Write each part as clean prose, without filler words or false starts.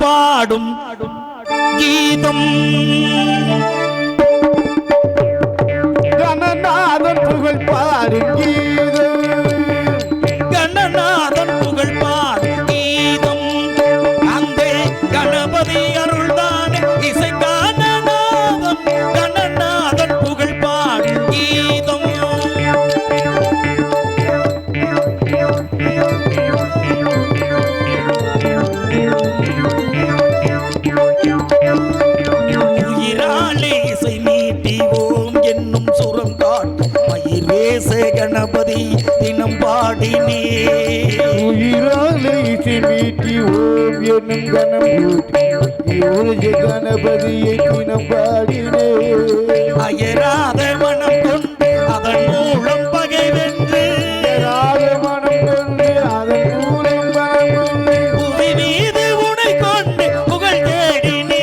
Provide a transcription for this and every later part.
பாடும் கீதம் கணநாதன் புகழ் பாடும் கீதம் கணநாதன் புகழ் பாடும் கீதம் அந்த கணபதி அருள்தானே இசை கணநாதன் கணநாதன் புகழ் பாடும் கீதம் உயிராலே இசை நீட்டி ஓம் என்னும் சுரம் காட்டு மயிரேச கணபதி தினம் பாடினே உயிராலே இசை மீட்டி ஓம் என்னும் கணபதியை தினம் பாடினே அயராத மனம் கொண்டு அதன் மூலம் பகை வென்று மனம் கொண்டு அதன் மூலம் புவி மீது உனை கொண்டு புகழ் தேடினே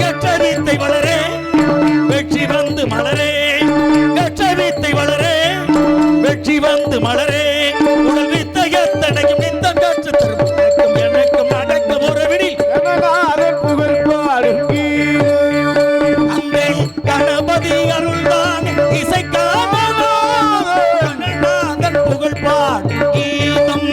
கற்றவித்தை வளரே வெற்றி வந்து மலரே கற்றவித்தை வளரே வெற்றி வந்து மலரே உடல் வித்தையத்தனையும் நித்தம் கற்று தரும் எனக்கும் அடக்கம் உறவினில் புகழ் பாடும் அந்த கணபதி அருள்தான் இசை கணநாதன் புகழ் பாடும் கீதம்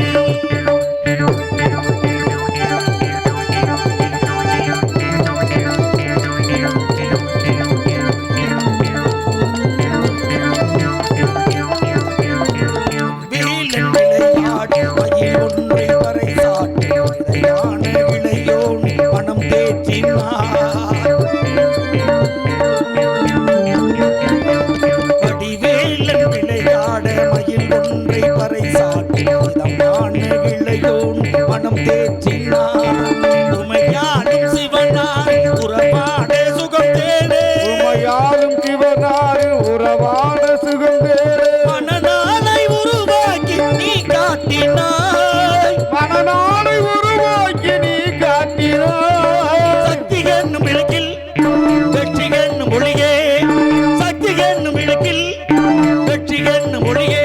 வீலன் விளையாடு மயில் ஒன்றை வரை சாட்டு விளையான விளையோன் பணம் தேற்றினார் வடிவேலன் விளையாட மயில் ஒன்றை வரை சாட்டு விதமான விளையோன் பணம் தேற்றினார் உமையாடும் சிவனாய் உறவாட சுகம் தேடே உமையாலும் சிவனாரு உறவான சுகம் தேடே மனநாளை உருவாக்கி நீ காட்டினாய் மனநாளை உருவாக்கி நீ காட்டினாய் சக்தி என்னும் விளக்கில் வெற்றி என்னும் ஒளியே சக்தி என்னும் விளக்கில் வெற்றி என்னும் ஒளியே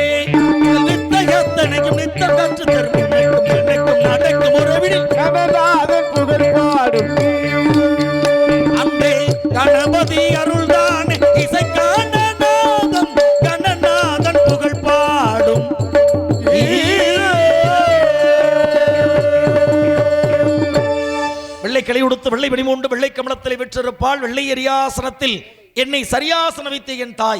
வித்தையத்தனையும் நித்தம் கற்று தரும் எனக்கும் நடக்கும் உறவினில் கணநாதன் புகழ் பாடும் அந்த கணபதி அருள்தான் இசை கணநாதன் கணநாதன் புகழ் பாடும் வெள்ளை கிளை உடுத்து வெள்ளை வெடிமூண்டு வெள்ளை கமலத்தில் விற்றிருப்பாள் வெள்ளை எரியாசனத்தில் என்னை சரியாசன வைத்த என் தாய்